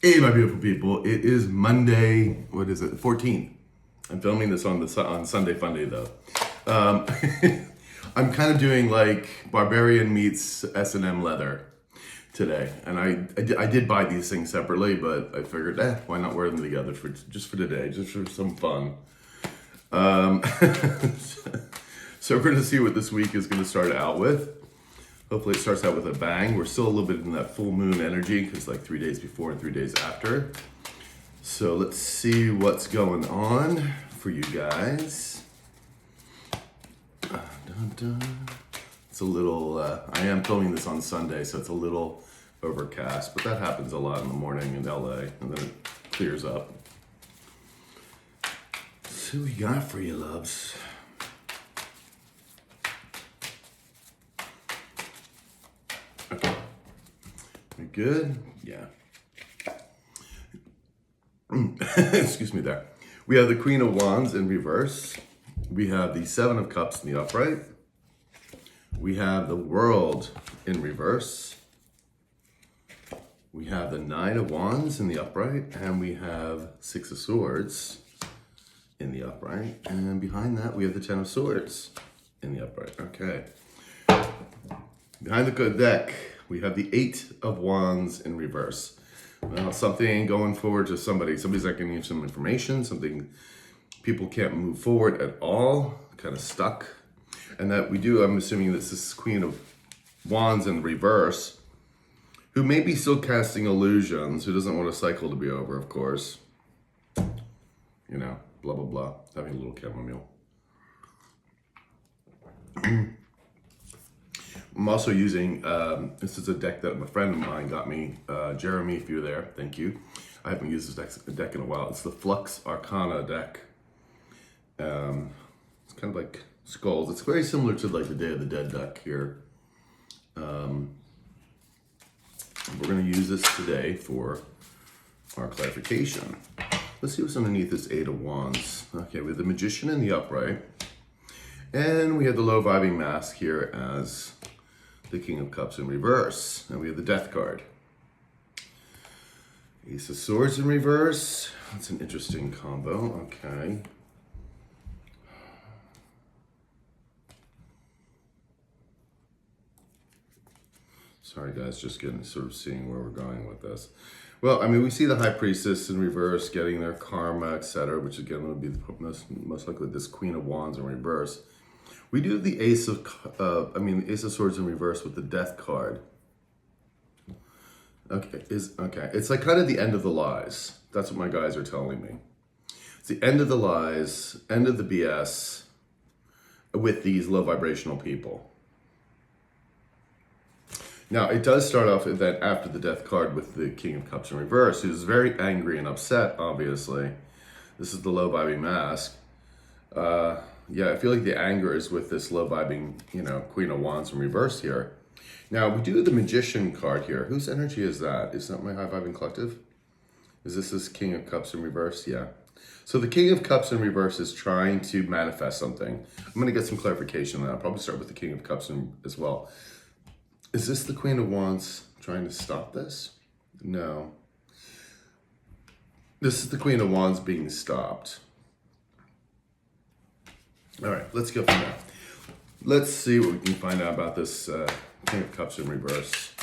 Hey, my beautiful people! It is Monday. What is it? 14th. I'm filming this on Sunday Funday though. Um, I'm kind of doing like Barbarian meets S&M leather today, and I did buy these things separately, but I figured, why not wear them together for today, just for some fun. Um, so we're going to see what this week is going to start out with. Hopefully it starts out with a bang. We're still a little bit in that full moon energy because like 3 days before and 3 days after. So let's see what's going on for you guys. Dun, dun. It's a little, I am filming this on Sunday, so it's a little overcast, but that happens a lot in the morning in LA, and then it clears up. So what we got for you, loves? Okay. We good? Yeah. Excuse me there. We have the Queen of Wands in reverse. We have the Seven of Cups in the upright. We have the World in reverse. We have the Nine of Wands in the upright. And we have Six of Swords in the upright. And behind that, we have the Ten of Swords in the upright. Okay. Behind the deck, we have the Eight of Wands in reverse. Well, something going forward to somebody's not getting you some information, something people can't move forward at all, kind of stuck. And that I'm assuming this is Queen of Wands in reverse, who may be still casting illusions, who doesn't want a cycle to be over, of course. You know, blah, blah, blah. Having a little chamomile. I'm also using, this is a deck that a friend of mine got me. Jeremy, if you're there, thank you. I haven't used this deck in a while. It's the Flux Arcana deck. It's kind of like skulls. It's very similar to like the Day of the Dead deck here. We're going to use this today for our clarification. Let's see what's underneath this Eight of Wands. Okay, we have the Magician in the upright. And we have the low vibing mask here as the King of Cups in reverse. And we have the Death card. Ace of Swords in reverse. That's an interesting combo. Okay. Sorry guys, just sort of seeing where we're going with this. Well, I mean, we see the High Priestess in reverse getting their karma, etc., which again would be the most likely this Queen of Wands in reverse. We do the Ace of Swords in reverse with the Death card. Okay, it's like kind of the end of the lies. That's what my guys are telling me. It's the end of the lies, end of the BS with these low vibrational people. Now, it does start off then after the Death card with the King of Cups in reverse, who's very angry and upset, obviously. This is the low vibing mask. Yeah, I feel like the anger is with this low vibing, Queen of Wands in reverse here. Now, we do the Magician card here. Whose energy is that? Is that my high vibing collective? Is this King of Cups in reverse? Yeah. So the King of Cups in reverse is trying to manifest something. I'm going to get some clarification on that. I'll probably start with the King of Cups as well. Is this the Queen of Wands trying to stop this? No. This is the Queen of Wands being stopped. All right, let's go from there. Let's see what we can find out about this King of Cups in reverse.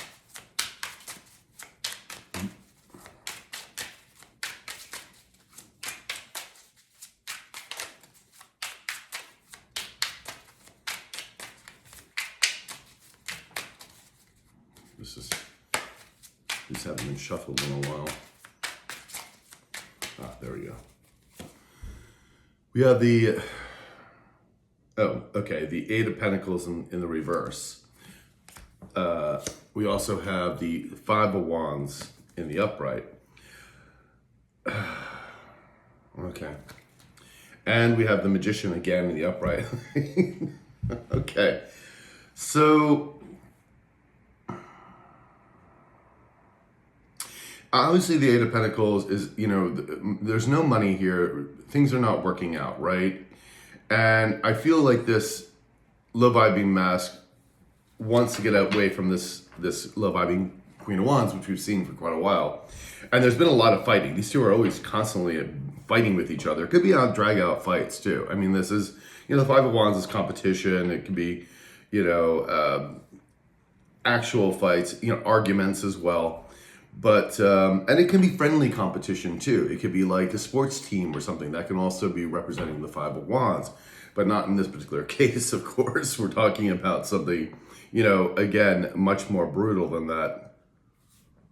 These haven't been shuffled in a while. Ah, there we go. We have the the Eight of Pentacles in the reverse. We also have the Five of Wands in the upright. Okay. And we have the Magician again in the upright. Okay. So, obviously the Eight of Pentacles is, there's no money here. Things are not working out, right? And I feel like this low vibing mask wants to get away from this low vibing Queen of Wands, which we've seen for quite a while. And there's been a lot of fighting. These two are always constantly fighting with each other. It could be on drag out fights too. I mean, this is, the Five of Wands is competition. It could be, actual fights, arguments as well. But, and it can be friendly competition too. It could be like a sports team or something that can also be representing the Five of Wands, but not in this particular case, of course. We're talking about something, again, much more brutal than that.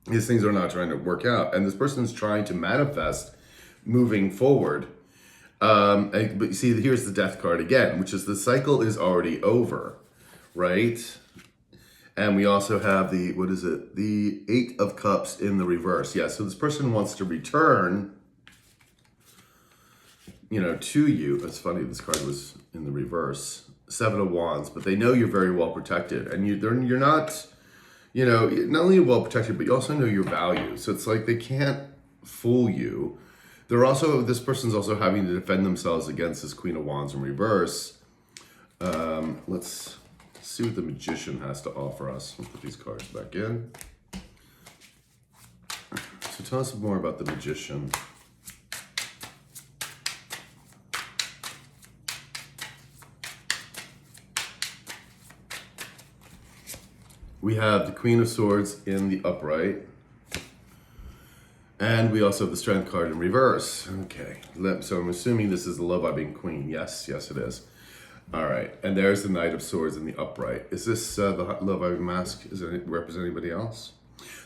These things are not trying to work out. And this person's trying to manifest moving forward. But you see, here's the Death card again, which is the cycle is already over, right? And we also have the Eight of Cups in the reverse. Yeah, so this person wants to return, to you. It's funny, this card was in the reverse. Seven of Wands, but they know you're very well protected. And you're not, not only well protected, but you also know your value. So it's like they can't fool you. This person's also having to defend themselves against this Queen of Wands in reverse. Let's see what the Magician has to offer us. We'll put these cards back in. So tell us more about the Magician. We have the Queen of Swords in the upright. And we also have the Strength card in reverse. Okay, so I'm assuming this is the love-vibing Queen. Yes, it is. All right, and there's the Knight of Swords in the upright. Is this the love-vibing mask? Is it represent anybody else?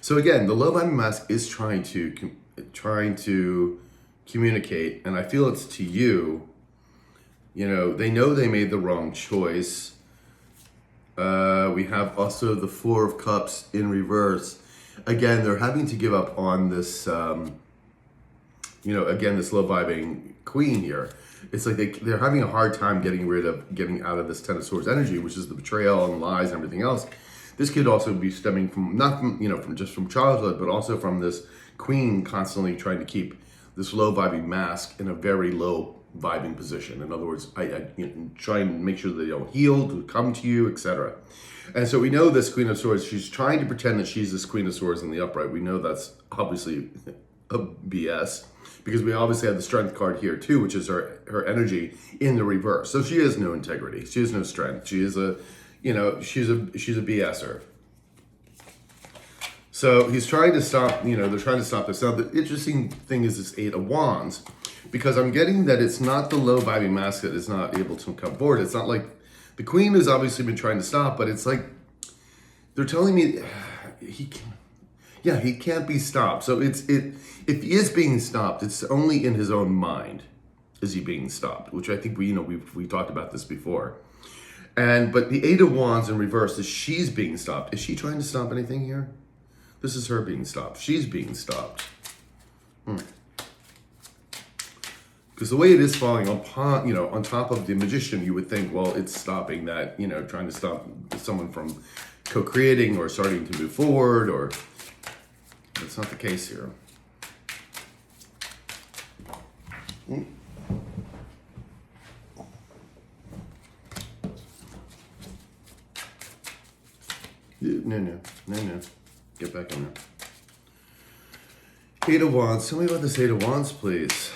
So again, the love-vibing mask is trying to communicate, and I feel it's to you. They know they made the wrong choice. We have also the Four of Cups in reverse. Again, they're having to give up on this, again, this low-vibing Queen here. It's like they're having a hard time getting out of this Ten of Swords energy, which is the betrayal and lies and everything else. This could also be stemming from, not from childhood, but also from this Queen constantly trying to keep this low-vibing mask in a very low-vibing position. In other words, I try and make sure that they don't heal, to come to you, etc. And so we know this Queen of Swords, she's trying to pretend that she's this Queen of Swords in the upright. We know that's obviously a BS, because we obviously have the Strength card here too, which is her energy in the reverse. So she has no integrity. She has no strength. She is she's a BSer. So he's trying to stop, they're trying to stop this. Now, the interesting thing is this Eight of Wands, because I'm getting that it's not the low-vibing mask that is not able to come forward. It's not like the Queen has obviously been trying to stop, but it's like they're telling me he can't be stopped. So if he is being stopped, it's only in his own mind is he being stopped, which I think we talked about this before. But the Eight of Wands in reverse is she's being stopped. Is she trying to stop anything here? This is her being stopped. She's being stopped. Because the way it is falling upon, on top of the Magician, you would think, well, it's stopping that, trying to stop someone from co-creating or starting to move forward, or that's not the case here. No. Get back on there. Eight of Wands. Tell me about this Eight of Wands, please.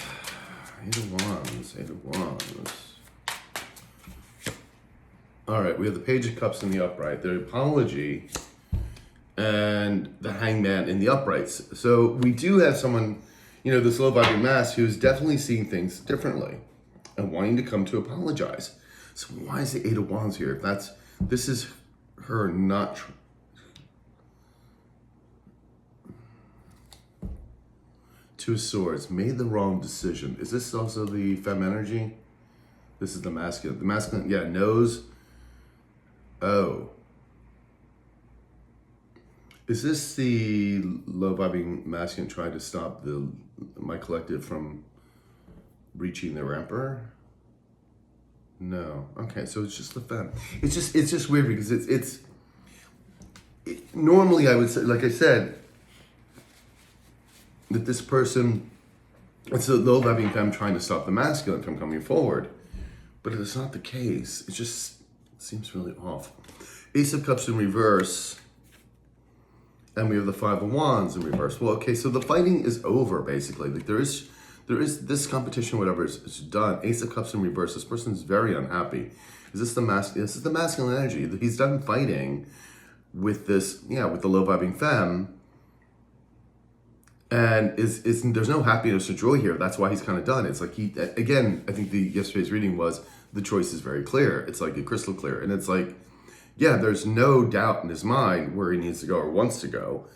Eight of Wands. All right, we have the Page of Cups in the upright, the Apology, and the Hangman in the uprights. So we do have someone, this low-vibing mask who's definitely seeing things differently and wanting to come to apologize. So why is the Eight of Wands here? This is her not... Two of Swords, made the wrong decision. Is this also the femme energy? This is the masculine. The masculine, knows. Oh. Is this the low-vibing masculine trying to stop my collective from reaching their emperor? No. Okay, so it's just the femme. It's just weird because normally I would say, like I said, that this person, it's a low-vibing femme trying to stop the masculine from coming forward. But it's not the case. It just seems really off. Ace of Cups in reverse And we have the Five of Wands in reverse. Well, okay, so the fighting is over, basically. Like there is this competition, whatever is done. Ace of Cups in reverse. This person is very unhappy. Is this the This is the masculine energy. He's done fighting with this, with the low vibing femme. And there's no happiness or joy here. That's why he's kind of done. It's like again, I think yesterday's reading was the choice is very clear. It's like a crystal clear. And it's like, yeah, there's no doubt in his mind where he needs to go or wants to go.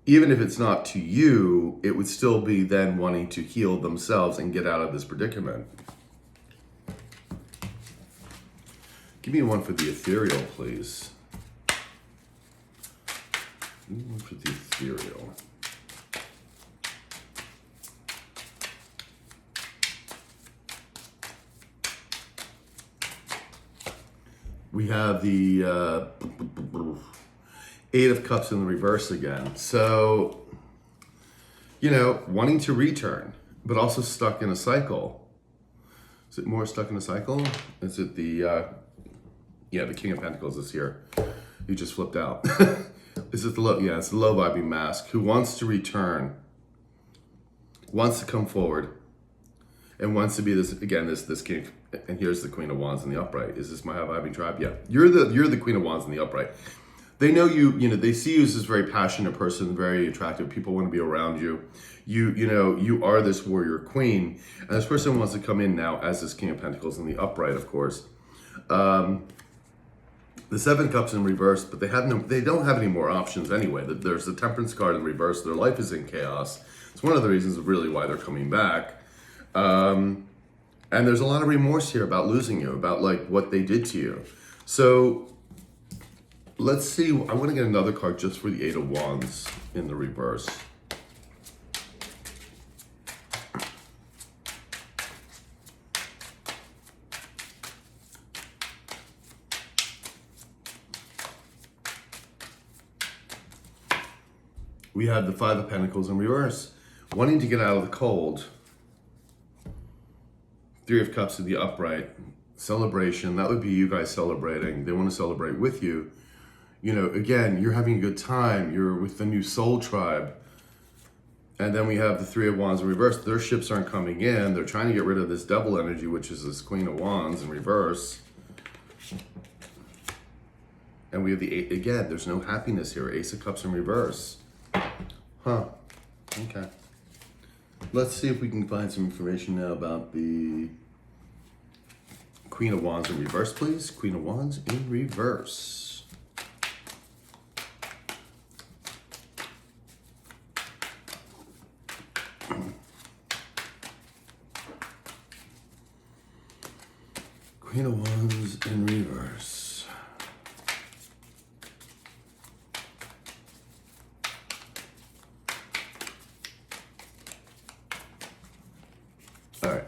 Even if it's not to you, it would still be then wanting to heal themselves and get out of this predicament. Give me one for the ethereal, please. Give me one for the ethereal. We have the Eight of Cups in the reverse again. So, wanting to return, but also stuck in a cycle. Is it more stuck in a cycle? Is it the King of Pentacles is here. You just flipped out. Is it the low? Yeah, it's the low vibing mask who wants to return, wants to come forward, and wants to be this king. And here's the Queen of Wands in the upright. Is this my high vibing tribe? Yeah, you're the Queen of Wands in the upright. They know you. They see you as this very passionate person, very attractive. People want to be around you. You are this warrior queen, and this person wants to come in now as this King of Pentacles in the upright, of course. The Seven Cups in reverse, but they don't have any more options anyway. There's the Temperance card in reverse. Their life is in chaos. It's one of the reasons really why they're coming back. And there's a lot of remorse here about losing you, about like what they did to you. So let's see. I want to get another card just for the Eight of Wands in the reverse. We have the Five of Pentacles in reverse. Wanting to get out of the cold. Three of Cups in the upright. Celebration. That would be you guys celebrating. They want to celebrate with you. Again, you're having a good time. You're with the new soul tribe. And then we have the Three of Wands in reverse. Their ships aren't coming in. They're trying to get rid of this double energy, which is this Queen of Wands in reverse. And we have the Eight. Again, there's no happiness here. Ace of Cups in reverse. Huh. Okay. Let's see if we can find some information now about the Queen of Wands in reverse, please. Queen of Wands in reverse. Queen of Wands in reverse. All right.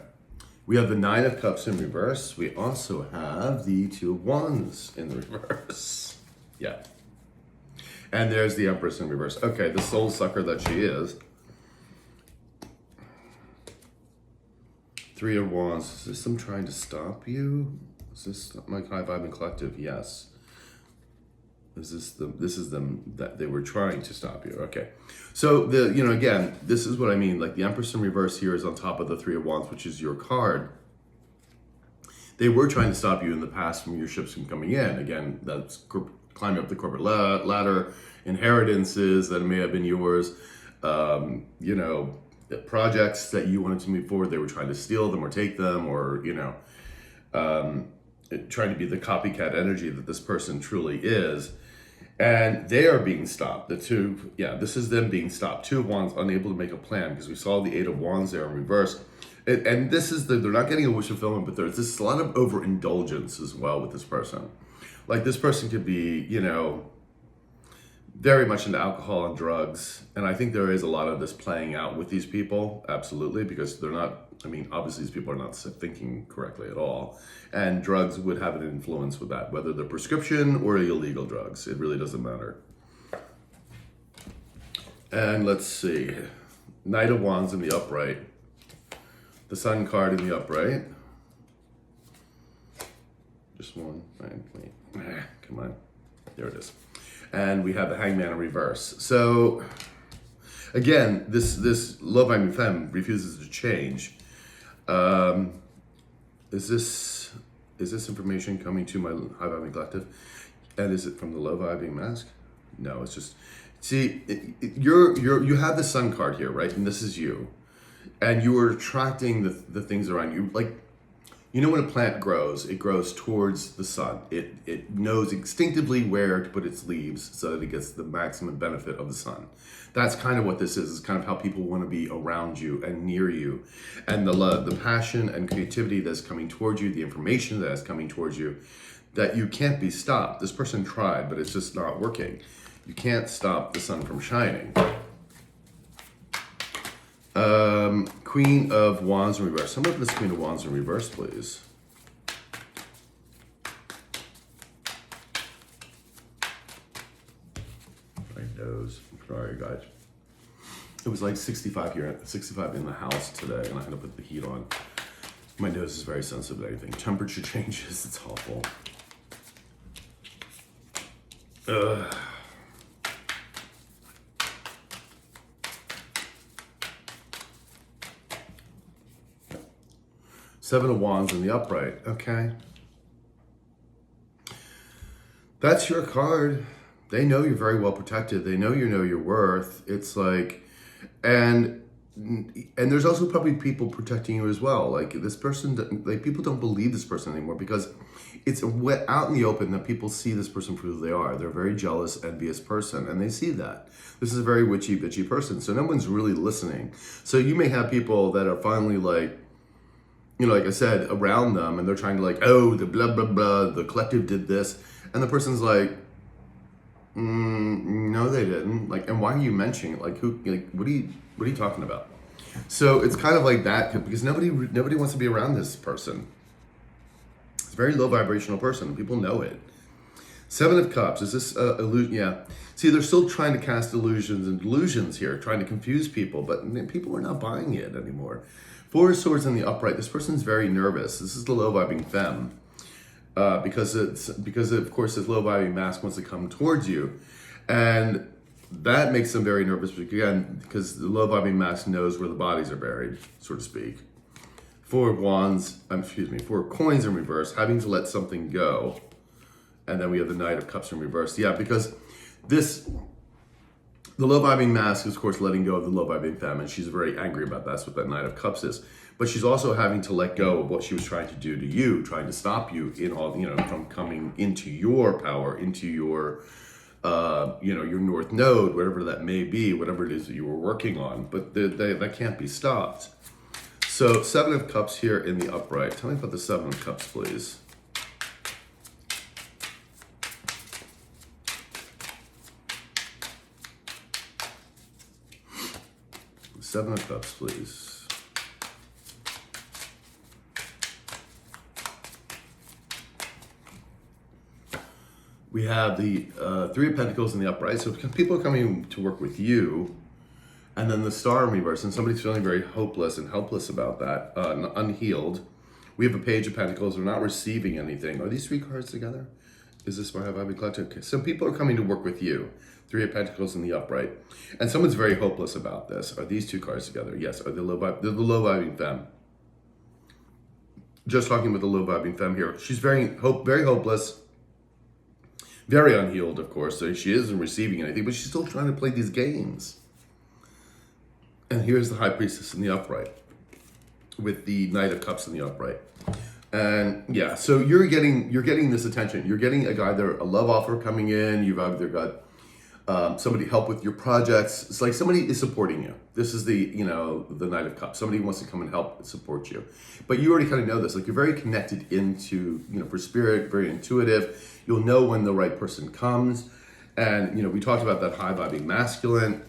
We have the Nine of Cups in reverse. We also have the Two of Wands in the reverse. Yeah. And there's the Empress in reverse. Okay, the soul sucker that she is. Three of Wands. Is this them trying to stop you? Is this my high vibing collective? Yes. This is them that they were trying to stop you. Okay. So again, this is what I mean. Like the Empress in reverse here is on top of the Three of Wands, which is your card. They were trying to stop you in the past from your ships from coming in. Again, that's climbing up the corporate ladder, inheritances that may have been yours, projects that you wanted to move forward. They were trying to steal them or take them, or trying to be the copycat energy that this person truly is. And they are being stopped. This is them being stopped. Two of Wands, unable to make a plan, because we saw the Eight of Wands there in reverse. And this is they're not getting a wish fulfillment, but there's this a lot of overindulgence as well with this person. Like this person could be, very much into alcohol and drugs. And I think there is a lot of this playing out with these people, absolutely, because they're not, obviously these people are not thinking correctly at all. And drugs would have an influence with that, whether they're prescription or illegal drugs. It really doesn't matter. And let's see. Knight of Wands in the upright. The Sun card in the upright. Just one. Wait. Come on. There it is. And we have the Hangman in reverse. So again, this Love I Mean Femme refuses to change. Is this information coming to my high vibing collective? And is it from the low vibing mask? No, it's just, see, you have the sun card here, right? And this is you. And you are attracting the things around you. Like, you know when a plant grows, it grows towards the sun. It knows instinctively where to put its leaves so that it gets the maximum benefit of the sun. That's kind of what this is. It's kind of how people want to be around you and near you. And the love, the passion and creativity that's coming towards you, the information that's coming towards you, that you can't be stopped. This person tried, but it's just not working. You can't stop the sun from shining. Queen of Wands in reverse. Someone put this Queen of Wands in reverse, please. My nose. Sorry, guys. It was like 65 here, 65 in the house today, and I had to put the heat on. My nose is very sensitive to anything. Temperature changes. It's awful. Ugh. Seven of Wands in the upright, okay. That's your card. They know you're very well protected. They know you know your worth. It's like, and there's also probably people protecting you as well. Like this person, like people don't believe this person anymore because it's out in the open that people see this person for who they are. They're a very jealous, envious person, and they see that. This is a very witchy, bitchy person. So no one's really listening. So you may have people that are finally like, you know, like I said, around them, and they're trying to like, oh, the blah, blah, blah, the collective did this. And the person's like, no, they didn't. Like, and why are you mentioning it? Like, who, like, what are you talking about? So it's kind of like that because nobody wants to be around this person. It's a very low vibrational person. People know it. Seven of Cups, is this illusion? Yeah. See, they're still trying to cast illusions and delusions here, trying to confuse people, but people are not buying it anymore. Four of Swords in the upright. This person's very nervous. This is the low vibing femme. Because of course this low vibing mask wants to come towards you. And that makes them very nervous because the low vibing mask knows where the bodies are buried, so to speak. Four of Wands, Four of Coins in reverse, having to let something go. And then we have the Knight of Cups in reverse. Yeah, because the low vibing mask is, of course, letting go of the low vibing femme, and she's very angry about that. That's what that Knight of Cups is. But she's also having to let go of what she was trying to do to you, trying to stop you from coming into your power, into your, your North Node, whatever that may be, whatever it is that you were working on. But that can't be stopped. So Seven of Cups here in the upright. Tell me about the Seven of Cups, please. Seven of Cups, please. We have the Three of Pentacles in the upright. So people are coming to work with you. And then the Star in reverse. And somebody's feeling very hopeless and helpless about that. Unhealed. We have a Page of Pentacles. They're not receiving anything. Are these three cards together? Is this my high vibing collective? Okay. So people are coming to work with you. Three of Pentacles in the upright. And someone's very hopeless about this. Are these two cards together? Yes. Are they they're the low vibing femme. Just talking with the low vibing femme here. She's very hopeless. Very unhealed, of course. So she isn't receiving anything, but she's still trying to play these games. And here's the High Priestess in the upright. With the Knight of Cups in the upright. And yeah, so you're getting this attention. You're getting a love offer coming in. You've either got somebody help with your projects. It's like somebody is supporting you. This is the Knight of Cups. Somebody wants to come and help support you. But you already kind of know this. Like you're very connected into, for spirit, very intuitive. You'll know when the right person comes. And, we talked about that high vibing masculine.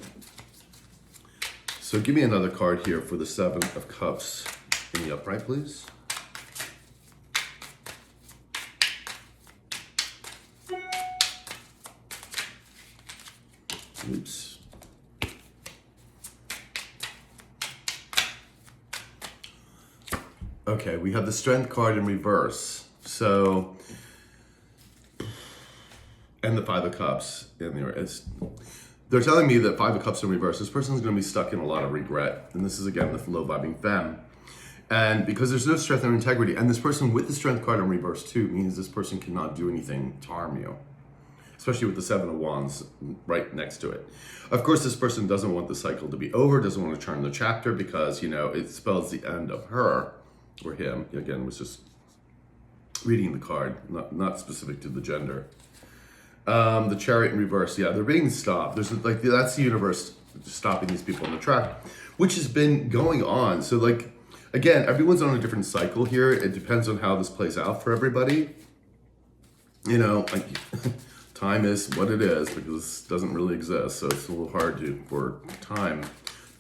So give me another card here for the Seven of Cups in the upright, please. Oops. Okay, we have the Strength card in reverse. So, and the Five of Cups in there. They're telling me that Five of Cups in reverse, this person's going to be stuck in a lot of regret. And this is, again, the low vibing femme. And because there's no strength or integrity, and this person with the Strength card in reverse too means this person cannot do anything to harm you, especially with the Seven of Wands right next to it. Of course, this person doesn't want the cycle to be over, doesn't want to turn the chapter because, you know, it spells the end of her or him. Again, was just reading the card, not specific to the gender. The Chariot in reverse, yeah, they're being stopped. There's like, that's the universe stopping these people in the track, which has been going on. So like, again, everyone's on a different cycle here. It depends on how this plays out for everybody. You know, like time is what it is because it doesn't really exist. So it's a little hard for time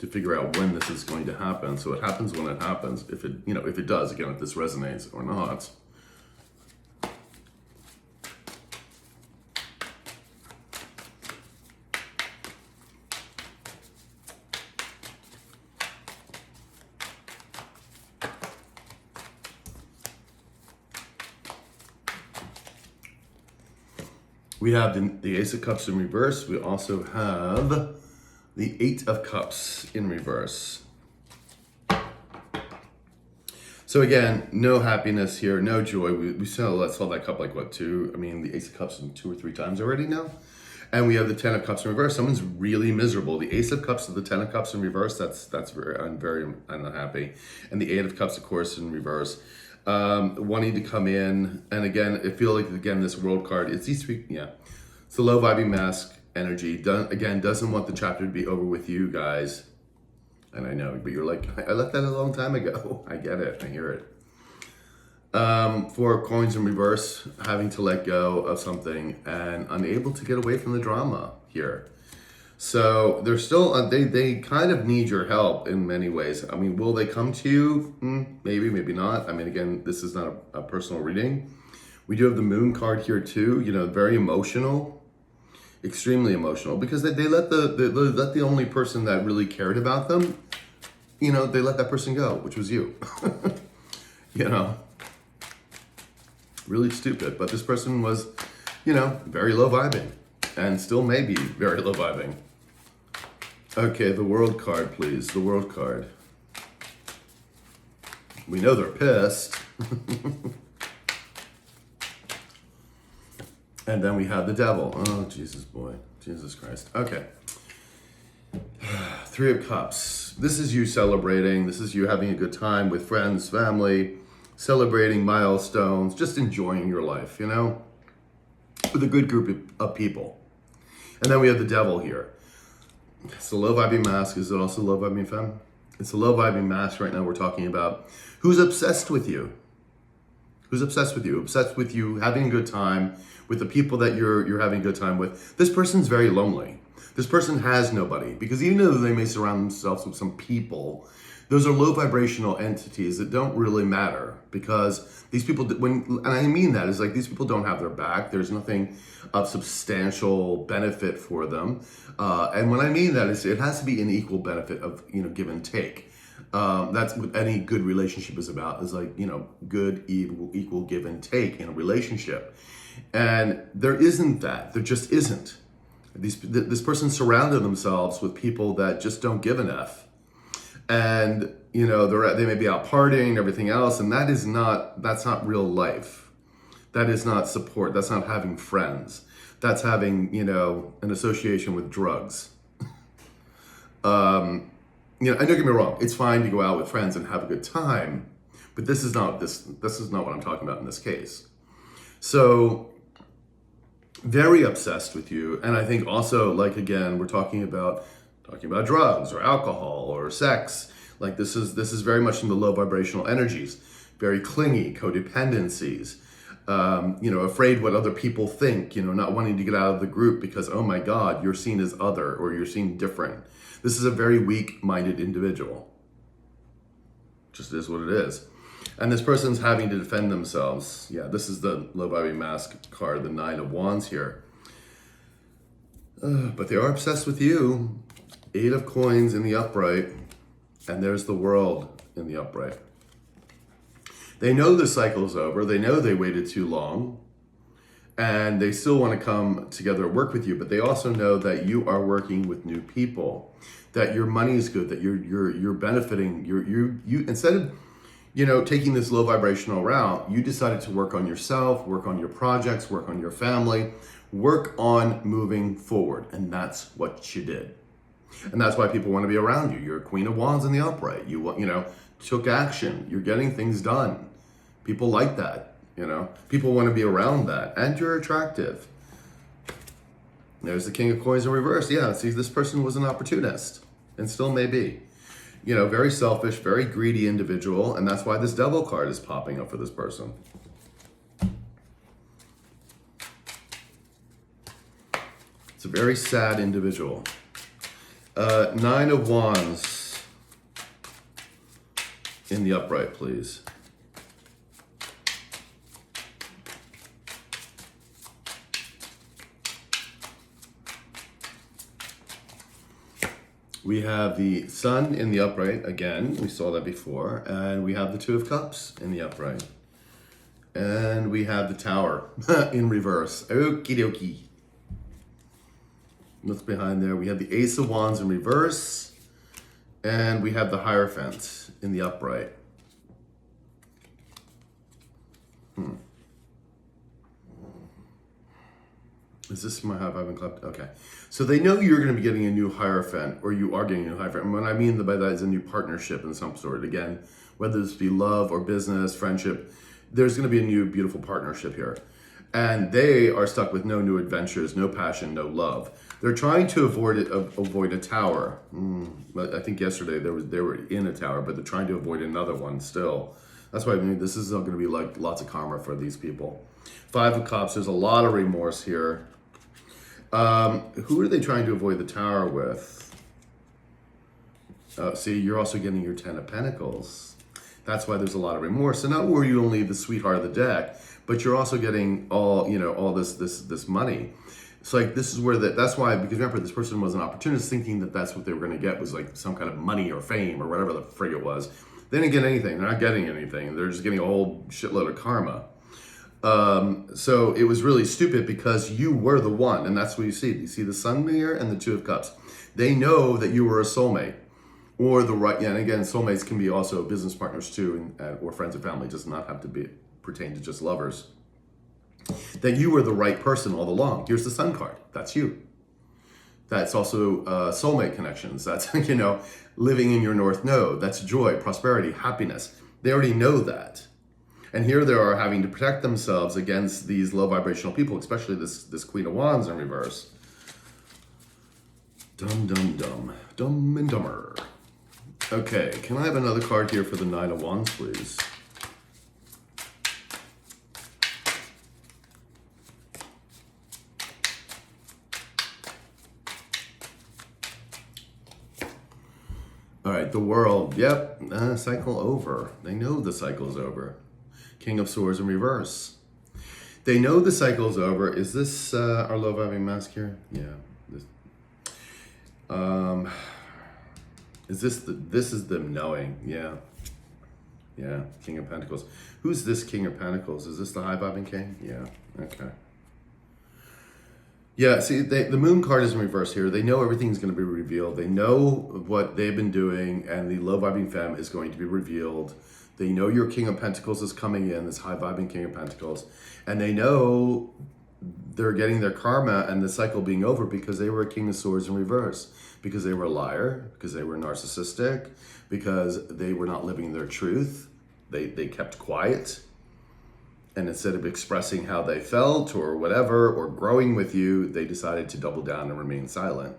to figure out when this is going to happen. So it happens when it happens. If it, you know, if it does, again, if this resonates or not. We have the Ace of Cups in reverse. We also have the Eight of Cups in reverse. So again, no happiness here, no joy. We saw that cup like what, two? I mean, the Ace of Cups 2 or 3 times already now. And we have the Ten of Cups in reverse. Someone's really miserable. The Ace of Cups to the Ten of Cups in reverse, that's I'm very unhappy. And the Eight of Cups, of course, in reverse. Wanting to come in, and again, I feel like, again, this World card, it's these three, yeah. It's the low vibing mask energy. Doesn't want the chapter to be over with you guys. And I know, but you're like, I left that a long time ago. I get it, I hear it. 4 coins in reverse, having to let go of something and unable to get away from the drama here. So they're still, they kind of need your help in many ways. I mean, will they come to you? Maybe, maybe not. I mean, again, this is not a personal reading. We do have the Moon card here too, you know, very emotional, extremely emotional, because they let the only person that really cared about them, you know, they let that person go, which was you. You know, really stupid. But this person was, you know, very low vibing and still may be very low vibing. Okay, the World card, please. The World card. We know they're pissed. And then we have the Devil. Oh, Jesus, boy. Jesus Christ. Okay. 3 of Cups. This is you celebrating. This is you having a good time with friends, family, celebrating milestones, just enjoying your life, you know, with a good group of people. And then we have the Devil here. It's the low vibing mask. Is it also low vibing femme? It's a low vibing mask right now we're talking about. Who's obsessed with you? Who's obsessed with you? Obsessed with you having a good time with the people that you're having a good time with. This person's very lonely. This person has nobody, because even though they may surround themselves with some people, those are low vibrational entities that don't really matter, because these people, and I mean that is like, these people don't have their back. There's nothing of substantial benefit for them. And when I mean that is, it has to be an equal benefit of, you know, give and take. That's what any good relationship is about, is like, you know, good, equal give and take in a relationship. And there isn't that. There just isn't. This person surrounded themselves with people that just don't give an F. And, you know, they may be out partying and everything else, and that's not real life. That is not support. That's not having friends. That's having, you know, an association with drugs. You know, and don't get me wrong, it's fine to go out with friends and have a good time, but this is not what I'm talking about in this case. So, very obsessed with you, and I think also, like, again, we're talking about drugs or alcohol or sex. Like, this is very much in the low vibrational energies, very clingy, codependencies, you know, afraid what other people think, you know, not wanting to get out of the group because, oh my God, you're seen as other or you're seen different. This is a very weak-minded individual. Just is what it is. And this person's having to defend themselves. Yeah, this is the low vibing mask card, the 9 of Wands here. But they are obsessed with you. 8 of Coins in the upright. And there's the World in the upright. They know the cycle's over. They know they waited too long. and they still want to come together and work with you, but they also know that you are working with new people, that your money is good, that you're benefiting. You instead of taking this low vibrational route, you decided to work on yourself, work on your projects, work on your family, work on moving forward, and that's what you did. And that's why people want to be around you. You're a Queen of Wands in the upright. You took action. You're getting things done. People like that. People want to be around that, and you're attractive. There's the King of Coins in reverse. Yeah, see, this person was an opportunist, and still may be. Very selfish, very greedy individual, and that's why this Devil card is popping up for this person. It's a very sad individual. 9 of Wands in the upright, please. We have the Sun in the upright again. We saw that before. And we have the 2 of Cups in the upright. And we have the Tower in reverse. Okie dokie. What's behind there? We have the Ace of Wands in reverse. And we have the Hierophant in the upright. Is this my High Five and Club? Okay. So they know you're going to be getting a new Hierophant, or you are getting a new Hierophant. And what I mean by that is a new partnership in some sort. Again, whether this be love or business, friendship, there's going to be a new beautiful partnership here. And they are stuck with no new adventures, no passion, no love. They're trying to avoid a tower. But I think yesterday they were in a tower, but they're trying to avoid another one still. That's why this is going to be like lots of karma for these people. 5 of Cups, there's a lot of remorse here. Who are they trying to avoid the tower with? See, you're also getting your 10 of Pentacles. That's why there's a lot of remorse. So not were you only the sweetheart of the deck, but you're also getting all this money. It's like this is where that's why, because remember, this person was an opportunist, thinking that that's what they were going to get, was like some kind of money or fame or whatever the frig it was. They didn't get anything. They're not getting anything. They're just getting a whole shitload of karma. So it was really stupid because you were the one, and that's what you see. You see the Sun here and the 2 of Cups. They know that you were a soulmate, or the right. Yeah, and again, soulmates can be also business partners too, or friends and family. It does not have to pertain to just lovers. That you were the right person all along. Here's the Sun card. That's you. That's also soulmate connections. That's living in your North Node. That's joy, prosperity, happiness. They already know that. And here they are having to protect themselves against these low vibrational people, especially this Queen of Wands in reverse. Dumb, dumb, dumb. Dumb and dumber. Okay, can I have another card here for the 9 of Wands, please? All right, the World. Yep, cycle over. They know the cycle's over. King of Swords in reverse. They know the cycle's over. Is this our low-vibing mask here? Yeah. This is them knowing. Yeah. Yeah, King of Pentacles. Who's this King of Pentacles? Is this the high-vibing king? Yeah, okay. Yeah, see, the Moon card is in reverse here. They know everything's going to be revealed. They know what they've been doing, and the low-vibing femme is going to be revealed. They know your King of Pentacles is coming in, this high-vibing King of Pentacles, and they know they're getting their karma and the cycle being over because they were a King of Swords in reverse, because they were a liar, because they were narcissistic, because they were not living their truth. They kept quiet, and instead of expressing how they felt or whatever, or growing with you, they decided to double down and remain silent.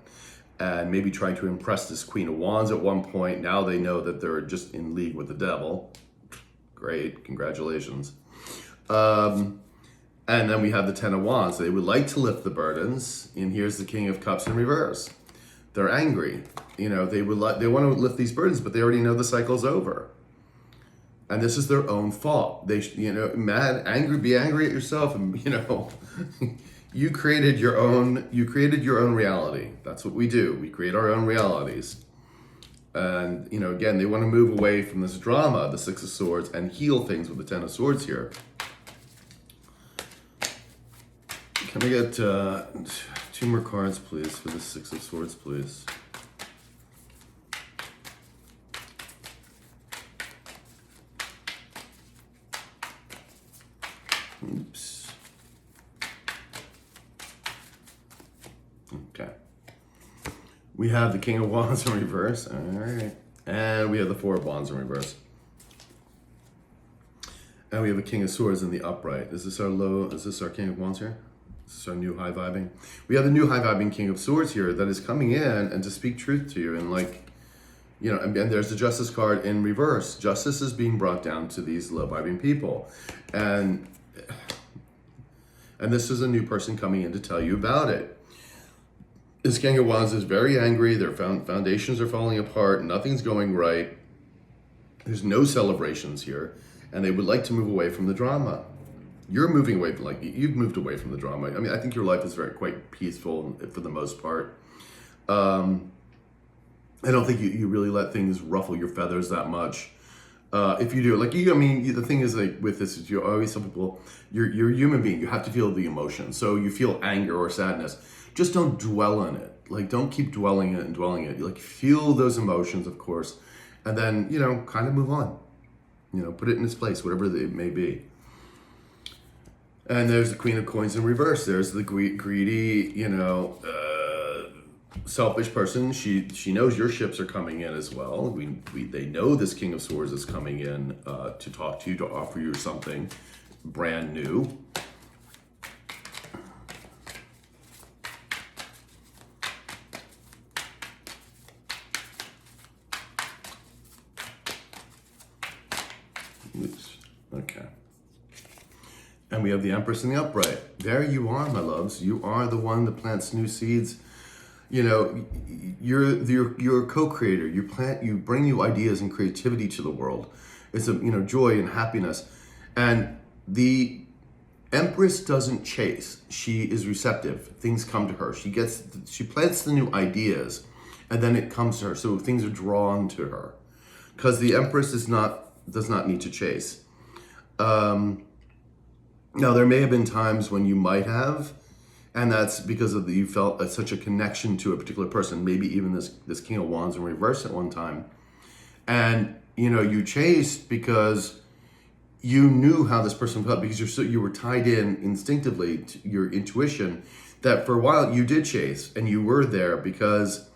And maybe trying to impress this Queen of Wands at one point. Now they know that they're just in league with the devil. Great, congratulations. And then we have the 10 of Wands. They would like to lift the burdens, and here's the King of Cups in reverse. They're angry. They want to lift these burdens, but they already know the cycle's over. And this is their own fault. They, mad, angry, be angry at yourself, and you created your own reality. That's what we do. We create our own realities. And, again, they want to move away from this drama, the 6 of Swords, and heal things with the 10 of Swords here. Can we get 2 more cards, please, for the Six of Swords, please? Oops. Okay. We have the King of Wands in reverse. All right. And we have the Four of Wands in reverse. And we have a King of Swords in the upright. Is this our King of Wands here? Is this our new high vibing? We have the new high vibing King of Swords here that is coming in and to speak truth to you. And like, you know, and there's the Justice card in reverse. Justice is being brought down to these low vibing people. And this is a new person coming in to tell you about it. This King of Wands is very angry. Their foundations are falling apart. Nothing's going right. There's no celebrations here. And they would like to move away from the drama. You're moving away, like you've moved away from the drama. I mean, I think your life is quite peaceful for the most part. I don't think you really let things ruffle your feathers that much. If you do, like I mean, the thing is, like with this, is you always tell people, you're a human being. You have to feel the emotion. So you feel anger or sadness. Just don't dwell on it. Like, don't keep dwelling it. Like, feel those emotions, of course, and then, you know, kind of move on. You know, put it in its place, whatever it may be. And there's the Queen of Coins in reverse. There's the greedy, you know, selfish person. She knows your ships are coming in as well. They know this King of Swords is coming in to talk to you, to offer you something brand new. Oops. Okay. And we have the Empress in the upright. There you are, my loves. You are the one that plants new seeds. You know, you're a co-creator. You bring new ideas and creativity to the world. It's joy and happiness. And the Empress doesn't chase. She is receptive. Things come to her. She plants the new ideas, and then it comes to her. So things are drawn to her, because the Empress does not need to chase. Now, there may have been times when you might have, and that's because you felt such a connection to a particular person, maybe even this King of Wands in reverse at one time. And, you know, you chased because you knew how this person felt, because you were tied in instinctively to your intuition, that for a while you did chase, and you were there because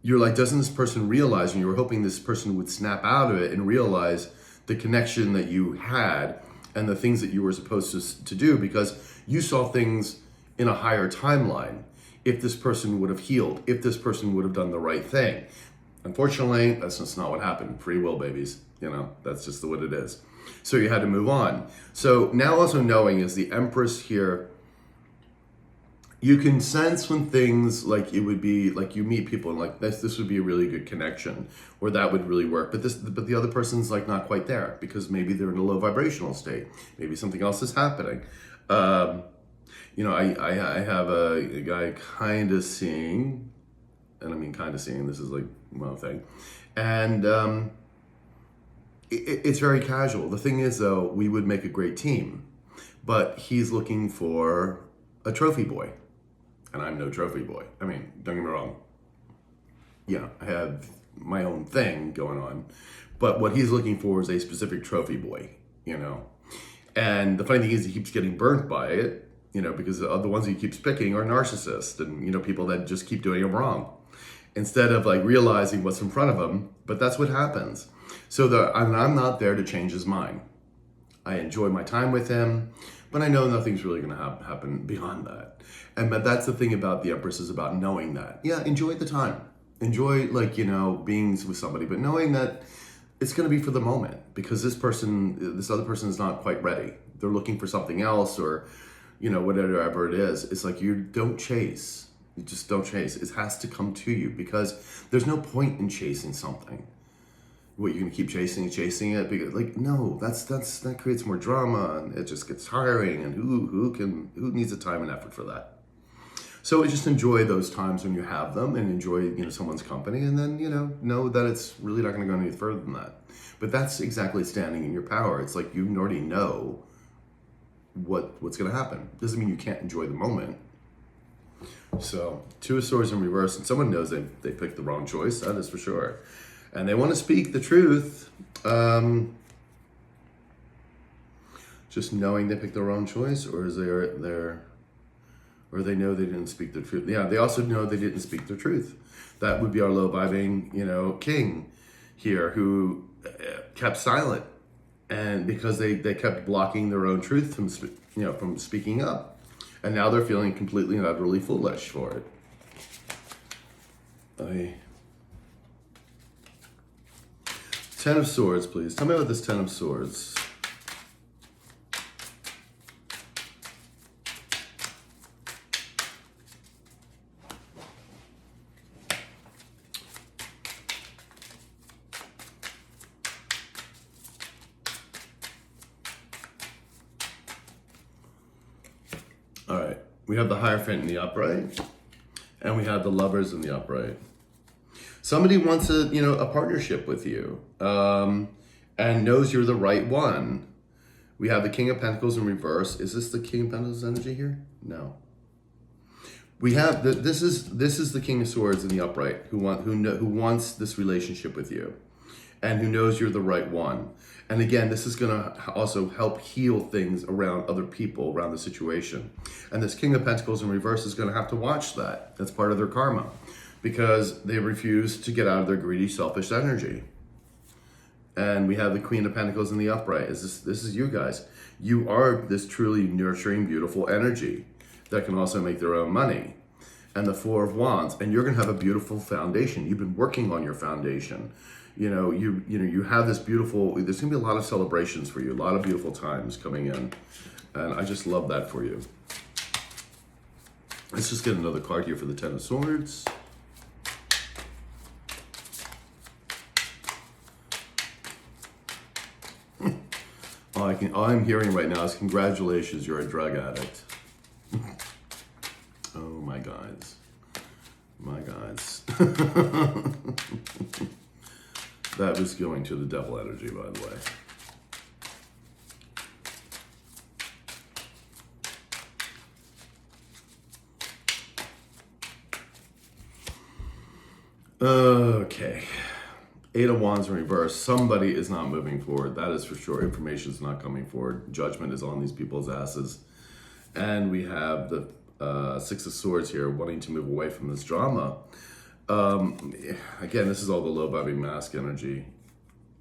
you're like, doesn't this person realize, and you were hoping this person would snap out of it and realize the connection that you had and the things that you were supposed to do, because you saw things in a higher timeline. If this person would have healed, if this person would have done the right thing. Unfortunately, that's just not what happened. Free will, babies. You know, that's just what it is. So you had to move on. So now also knowing is the Empress here, you can sense when things, like, it would be like you meet people and like this would be a really good connection, or that would really work. But the other person's like not quite there, because maybe they're in a low vibrational state. Maybe something else is happening. You know, I have a guy kind of seeing, and I mean kind of seeing, this is like one thing. And it's very casual. The thing is, though, we would make a great team, but he's looking for a trophy boy. And I'm no trophy boy. I mean, don't get me wrong. You know, I have my own thing going on. But what he's looking for is a specific trophy boy, you know. And the funny thing is, he keeps getting burnt by it, you know, because the ones he keeps picking are narcissists and, you know, people that just keep doing him wrong, instead of like realizing what's in front of him. But that's what happens. So I'm not there to change his mind. I enjoy my time with him, but I know nothing's really going to happen beyond that. But that's the thing about the Empress, is about knowing that. Yeah, enjoy the time. Enjoy, like, you know, being with somebody, but knowing that it's going to be for the moment, because this other person is not quite ready. They're looking for something else, or, you know, whatever it is. It's like, you don't chase. You just don't chase. It has to come to you, because there's no point in chasing something. What, you're gonna keep chasing it? Because, like, no, that creates more drama, and it just gets tiring. And who needs the time and effort for that? So just enjoy those times when you have them, and enjoy, you know, someone's company, and then, you know that it's really not going to go any further than that. But that's exactly standing in your power. It's like you already know what's going to happen. Doesn't mean you can't enjoy the moment. So, Two of Swords in reverse, and someone knows they picked the wrong choice, that is for sure. And they want to speak the truth. Just knowing they picked the wrong choice, or is or they know they didn't speak the truth. Yeah, they also know they didn't speak the truth. That would be our low vibing, king here, who kept silent, and because they kept blocking their own truth from speaking up, and now they're feeling completely and utterly foolish for it. Ten of Swords, please. Tell me about this Ten of Swords. All right, we have the Hierophant in the upright, and we have the Lovers in the upright. Somebody wants a partnership with you, and knows you're the right one. We have the King of Pentacles in reverse. Is this the King of Pentacles energy here? No. We have this is the King of Swords in the upright who wants this relationship with you, and who knows you're the right one. And again, this is going to also help heal things around other people, around the situation. And this King of Pentacles in reverse is going to have to watch that. That's part of their karma, because they refuse to get out of their greedy, selfish energy. And we have the Queen of Pentacles in the upright. This is you guys. You are this truly nurturing, beautiful energy that can also make their own money. And the Four of Wands, and you're going to have a beautiful foundation. You've been working on your foundation. You have this beautiful, there's going to be a lot of celebrations for you, a lot of beautiful times coming in. And I just love that for you. Let's just get another card here for the Ten of Swords. All I'm hearing right now is congratulations, you're a drug addict. Oh, my guys. My guys. That was going to the devil energy, by the way. Okay. Eight of Wands in reverse. Somebody is not moving forward. That is for sure. Information is not coming forward. Judgment is on these people's asses. And we have the Six of Swords here, wanting to move away from this drama. Again, this is all the low vibing mask energy,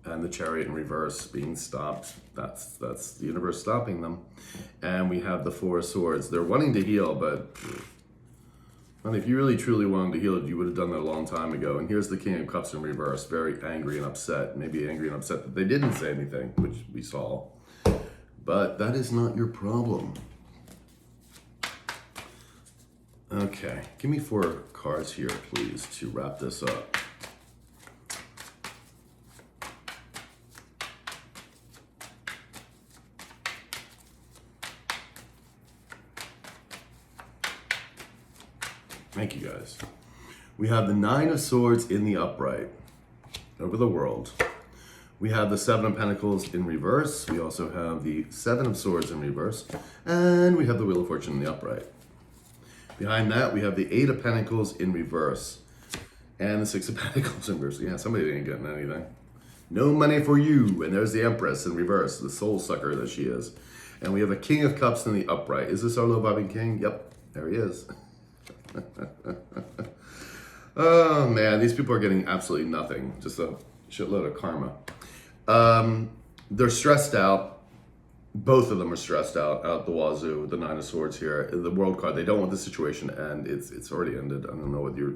and the Chariot in reverse being stopped. That's the universe stopping them. And we have the Four of Swords. They're wanting to heal, but if you really truly wanted to heal, you would have done that a long time ago. And here's the King of Cups in reverse, very angry and upset. Maybe angry and upset that they didn't say anything, which we saw. But that is not your problem. Okay, give me 4 cards here, please, to wrap this up. Thank you, guys. We have the Nine of Swords in the upright over the world. We have the Seven of Pentacles in reverse. We also have the Seven of Swords in reverse. And we have the Wheel of Fortune in the upright. Behind that, we have the Eight of Pentacles in reverse. And the Six of Pentacles in reverse. Yeah, somebody ain't getting anything. No money for you. And there's the Empress in reverse, the soul sucker that she is. And we have a King of Cups in the upright. Is this our low vibing king? Yep, there he is. Oh man, these people are getting absolutely nothing. Just a shitload of karma. They're stressed out. Both of them are stressed out the wazoo. The Nine of Swords here, the World card. They don't want the situation to end. It's already ended. I don't know what you're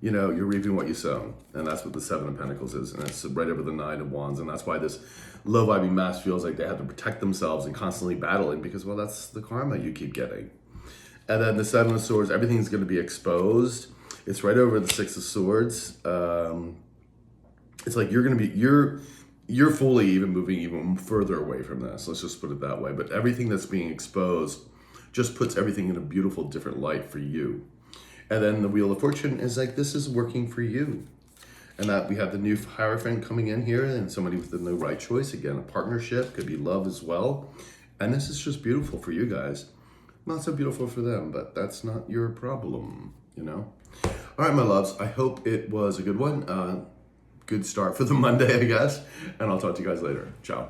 reaping what you sow, and that's what the Seven of Pentacles is, and it's right over the Nine of Wands, and that's why this low vibing mass feels like they have to protect themselves and constantly battling, because well, that's the karma you keep getting. And then the Seven of Swords, everything's going to be exposed. It's right over the Six of Swords. It's like you're fully even moving even further away from this. Let's just put it that way. But everything that's being exposed just puts everything in a beautiful, different light for you. And then the Wheel of Fortune is like, this is working for you. And that we have the new Hierophant coming in here, and somebody with the no right choice. Again, a partnership, could be love as well. And this is just beautiful for you guys. Not so beautiful for them, but that's not your problem, you know? All right, my loves, I hope it was a good one. Good start for the Monday, I guess. And I'll talk to you guys later. Ciao.